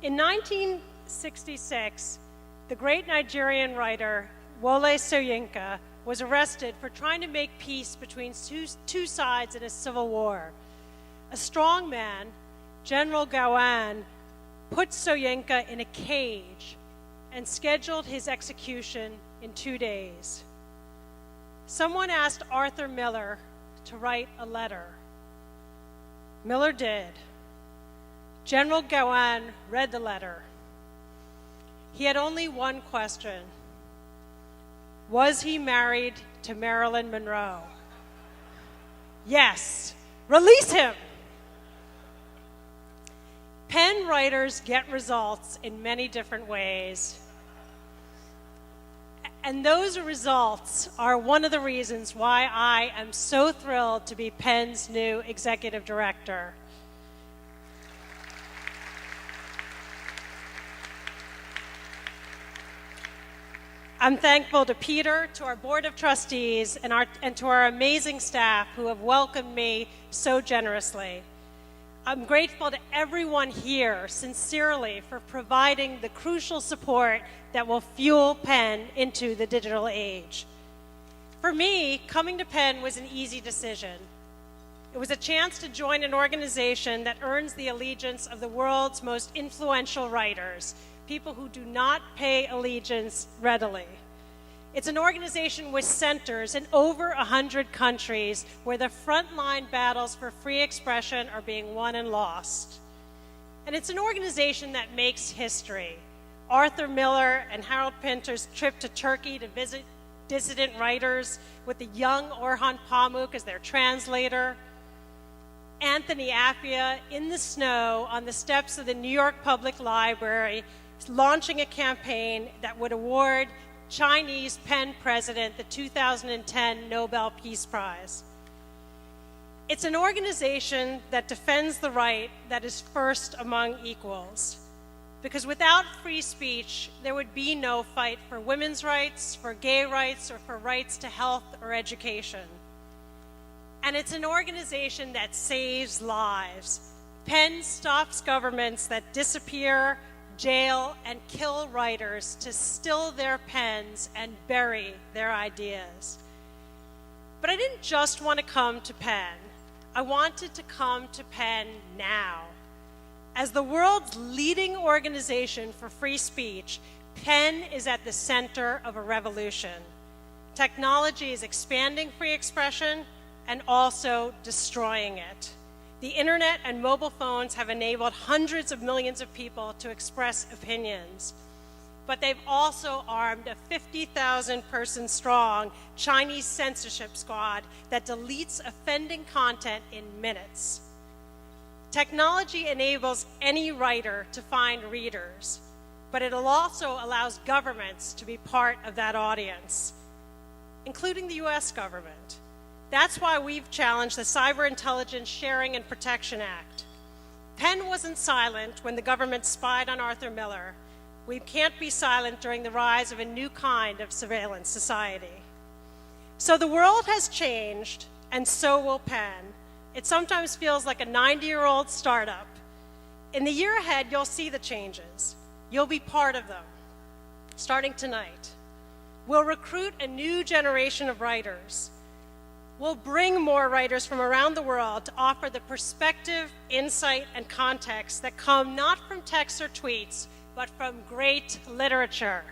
In 1966, the great Nigerian writer Wole Soyinka was arrested for trying to make peace between two sides in a civil war. A strong man, General Gowon, put Soyinka in a cage and scheduled his execution in 2 days. Someone asked Arthur Miller to write a letter. Miller did. General Gowon read the letter. He had only one question. Was he married to Marilyn Monroe? Yes. Release him! Pen writers get results in many different ways. And those results are one of the reasons why I am so thrilled to be Pen's new executive director. I'm thankful to Peter, to our board of trustees, and to our amazing staff who have welcomed me so generously. I'm grateful to everyone here, sincerely, for providing the crucial support that will fuel Penn into the digital age. For me, coming to Penn was an easy decision. It was a chance to join an organization that earns the allegiance of the world's most influential writers, people who do not pay allegiance readily. It's an organization with centers in over 100 countries where the frontline battles for free expression are being won and lost. And it's an organization that makes history. Arthur Miller and Harold Pinter's trip to Turkey to visit dissident writers with the young Orhan Pamuk as their translator. Anthony Appiah in the snow on the steps of the New York Public Library launching a campaign that would award Chinese Penn president the 2010 Nobel Peace Prize. It's an organization that defends the right that is first among equals. Because without free speech, there would be no fight for women's rights, for gay rights, or for rights to health or education. And it's an organization that saves lives. Penn stops governments that disappear, jail, and kill writers to still their pens and bury their ideas. But I didn't just want to come to Penn. I wanted to come to Penn now. As the world's leading organization for free speech, Penn is at the center of a revolution. Technology is expanding free expression and also destroying it. The internet and mobile phones have enabled hundreds of millions of people to express opinions. But they've also armed a 50,000-person strong Chinese censorship squad that deletes offending content in minutes. Technology enables any writer to find readers, but it also allows governments to be part of that audience, including the US government. That's why we've challenged the Cyber Intelligence Sharing and Protection Act. Penn wasn't silent when the government spied on Arthur Miller. We can't be silent during the rise of a new kind of surveillance society. So the world has changed, and so will Penn. It sometimes feels like a 90-year-old startup. In the year ahead, you'll see the changes. You'll be part of them, starting tonight. We'll recruit a new generation of writers. We'll bring more writers from around the world to offer the perspective, insight, and context that come not from texts or tweets, but from great literature.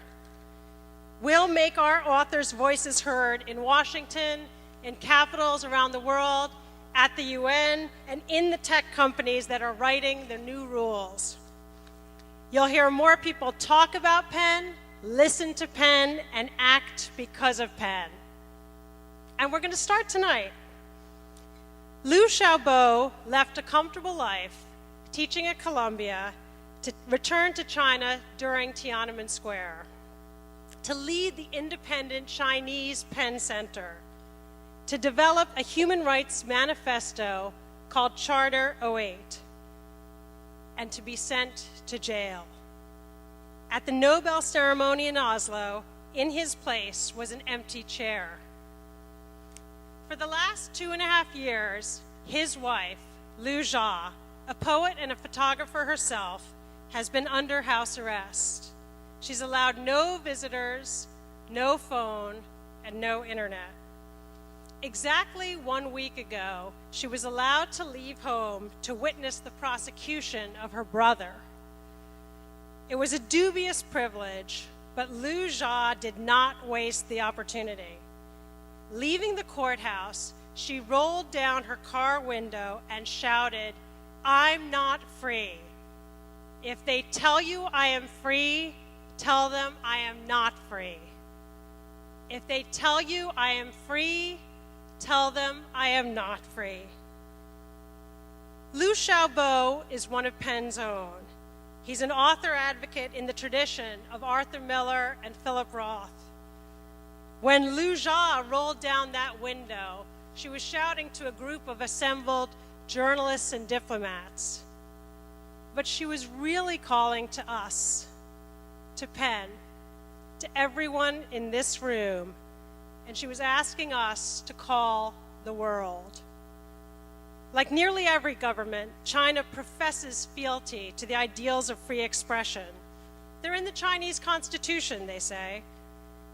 We'll make our authors' voices heard in Washington, in capitals around the world, at the UN, and in the tech companies that are writing the new rules. You'll hear more people talk about Penn, listen to Penn, and act because of Penn. And we're going to start tonight. Liu Xiaobo left a comfortable life, teaching at Columbia, to return to China during Tiananmen Square, to lead the independent Chinese Penn Center, to develop a human rights manifesto called Charter 08, and to be sent to jail. At the Nobel ceremony in Oslo, in his place was an empty chair. For the last 2.5 years, his wife, Liu Jia, a poet and a photographer herself, has been under house arrest. She's allowed no visitors, no phone, and no internet. Exactly 1 week ago, she was allowed to leave home to witness the prosecution of her brother. It was a dubious privilege, but Liu Jia did not waste the opportunity. Leaving the courthouse, she rolled down her car window and shouted, "I'm not free. If they tell you I am free, tell them I am not free. If they tell you I am free, tell them I am not free." Liu Xiaobo is one of Penn's own. He's an author advocate in the tradition of Arthur Miller and Philip Roth. When Liu Jia rolled down that window, she was shouting to a group of assembled journalists and diplomats. But she was really calling to us, to Penn, to everyone in this room, and she was asking us to call the world. Like nearly every government, China professes fealty to the ideals of free expression. They're in the Chinese Constitution, they say.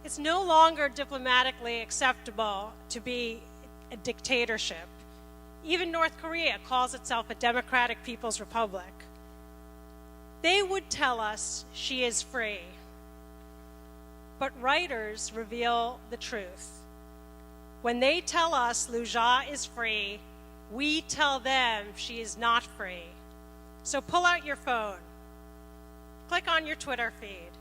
It's no longer diplomatically acceptable to be a dictatorship. Even North Korea calls itself a democratic people's republic. They would tell us she is free. But writers reveal the truth. When they tell us Liu Jia is free, we tell them she is not free. So pull out your phone. Click on your Twitter feed.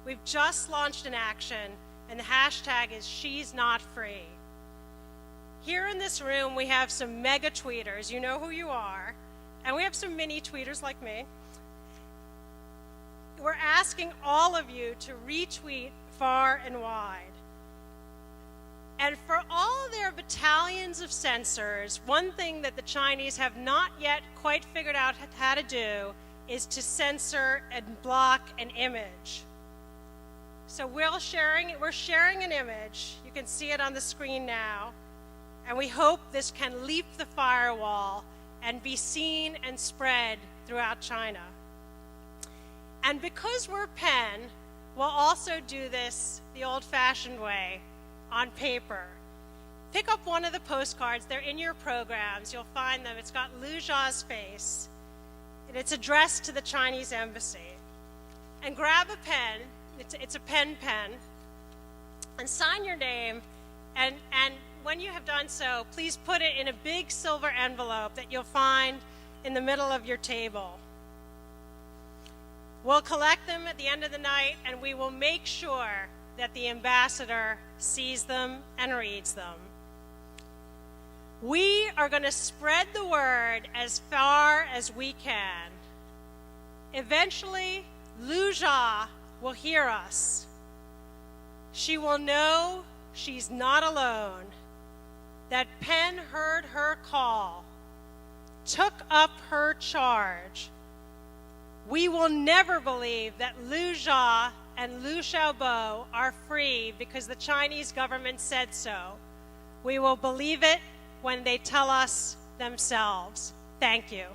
We've just launched an action, and the hashtag is She's Not Free. Here in this room, we have some mega tweeters. You know who you are. And we have some mini tweeters like me. We're asking all of you to retweet far and wide. And for all their battalions of censors, one thing that the Chinese have not yet quite figured out how to do is to censor and block an image. So we're sharing an image. You can see it on the screen now. And we hope this can leap the firewall and be seen and spread throughout China. And because we're Penn, we'll also do this the old-fashioned way, on paper. Pick up one of the postcards. They're in your programs. You'll find them. It's got Liu Jia's face, and it's addressed to the Chinese embassy. And grab a pen. It's a pen, and sign your name. And when you have done so, please put it in a big silver envelope that you'll find in the middle of your table. We'll collect them at the end of the night, and we will make sure that the ambassador sees them and reads them. We are going to spread the word as far as we can. Eventually, Liu Jia will hear us. She will know she's not alone, that Penn heard her call, took up her charge. We will never believe that Liu Jia and Liu Xiaobo are free because the Chinese government said so. We will believe it when they tell us themselves. Thank you.